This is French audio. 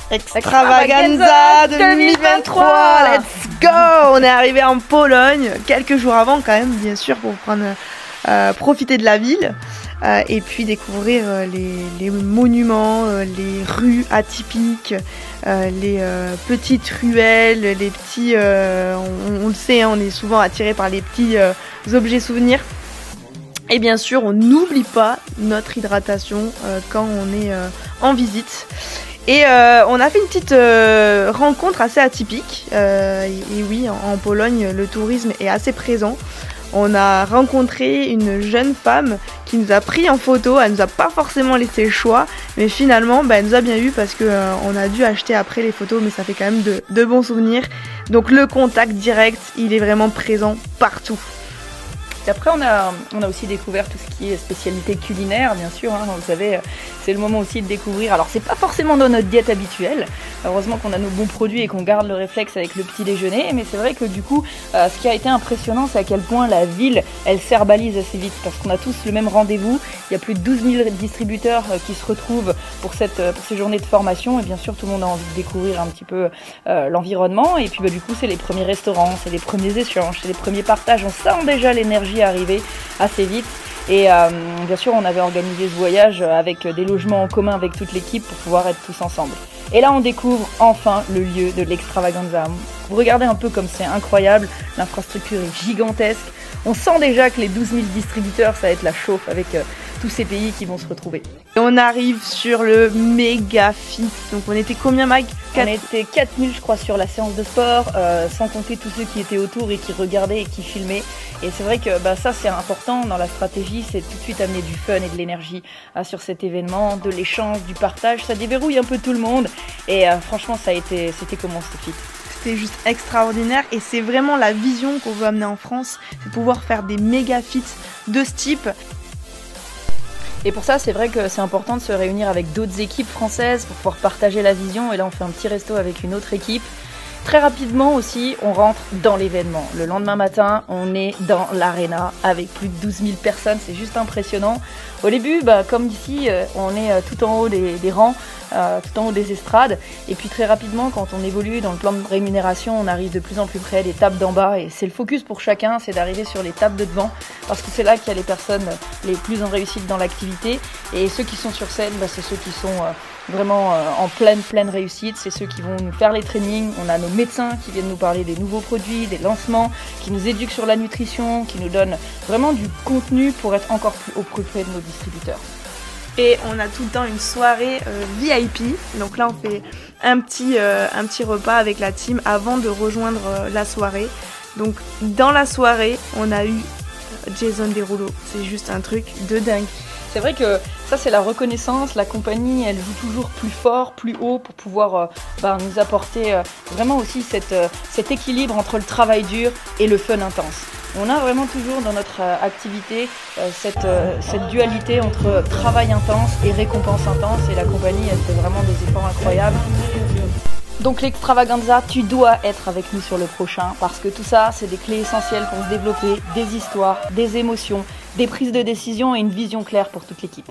Extravaganza 2023, let's go! On est arrivé en Pologne quelques jours avant quand même, bien sûr, pour profiter de la ville et puis découvrir les monuments, les rues atypiques, les petites ruelles, les petits... on le sait, hein, on est souvent attiré par les petits objets souvenirs. Et bien sûr, on n'oublie pas notre hydratation quand on est en visite. Et on a fait une petite rencontre assez atypique. Et oui, en Pologne, le tourisme est assez présent. On a rencontré une jeune femme qui nous a pris en photo. Elle nous a pas forcément laissé le choix, mais finalement, elle nous a bien eu parce que on a dû acheter après les photos, mais ça fait quand même de bons souvenirs. Donc le contact direct, il est vraiment présent partout. Et après, on a aussi découvert tout ce qui est spécialité culinaire, bien sûr. Hein, vous savez, c'est le moment aussi de découvrir. Alors, c'est pas forcément dans notre diète habituelle. Heureusement qu'on a nos bons produits et qu'on garde le réflexe avec le petit déjeuner. Mais c'est vrai que du coup, ce qui a été impressionnant, c'est à quel point la ville, elle s'herbalise assez vite. Parce qu'on a tous le même rendez-vous. Il y a plus de 12 000 distributeurs qui se retrouvent pour ces journées de formation. Et bien sûr, tout le monde a envie de découvrir un petit peu l'environnement. Et puis, du coup, c'est les premiers restaurants, c'est les premiers échanges, c'est les premiers partages. On sent déjà l'énergie arriver assez vite et bien sûr on avait organisé ce voyage avec des logements en commun avec toute l'équipe pour pouvoir être tous ensemble. Et là on découvre enfin le lieu de l'extravaganza. Vous regardez un peu comme c'est incroyable, l'infrastructure est gigantesque, on sent déjà que les 12 000 distributeurs ça va être la chauffe avec tous ces pays qui vont se retrouver. Et on arrive sur le méga fit. Donc on était combien, Mike? On était 4000 je crois sur la séance de sport, sans compter tous ceux qui étaient autour et qui regardaient et qui filmaient. Et c'est vrai que ça c'est important dans la stratégie, c'est tout de suite amener du fun et de l'énergie sur cet événement, de l'échange, du partage. Ça déverrouille un peu tout le monde et franchement c'était comment ce fit? C'était juste extraordinaire et c'est vraiment la vision qu'on veut amener en France, c'est pouvoir faire des méga fits de ce type. Et pour ça, c'est vrai que c'est important de se réunir avec d'autres équipes françaises pour pouvoir partager la vision. Et là, on fait un petit resto avec une autre équipe. Très rapidement aussi, on rentre dans l'événement. Le lendemain matin, on est dans l'arena avec plus de 12 000 personnes. C'est juste impressionnant. Au début, comme ici, on est tout en haut des rangs, tout en haut des estrades. Et puis très rapidement, quand on évolue dans le plan de rémunération, on arrive de plus en plus près des tables d'en bas. Et c'est le focus pour chacun, c'est d'arriver sur les tables de devant. Parce que c'est là qu'il y a les personnes les plus en réussite dans l'activité. Et ceux qui sont sur scène, c'est ceux qui sont vraiment en pleine réussite. C'est ceux qui vont nous faire les trainings. On a nos médecins qui viennent nous parler des nouveaux produits, des lancements, qui nous éduquent sur la nutrition, qui nous donnent vraiment du contenu pour être encore plus au plus près de nos distributeurs. Et on a tout le temps une soirée VIP. Donc là, on fait un petit repas avec la team avant de rejoindre la soirée. Donc dans la soirée, on a eu Jason Derulo. C'est juste un truc de dingue. C'est vrai que ça c'est la reconnaissance, la compagnie elle joue toujours plus fort, plus haut pour pouvoir nous apporter vraiment aussi cet équilibre entre le travail dur et le fun intense. On a vraiment toujours dans notre activité cette dualité entre travail intense et récompense intense et la compagnie elle fait vraiment des efforts incroyables. Donc l'extravaganza, tu dois être avec nous sur le prochain parce que tout ça, c'est des clés essentielles pour se développer, des histoires, des émotions, des prises de décision et une vision claire pour toute l'équipe.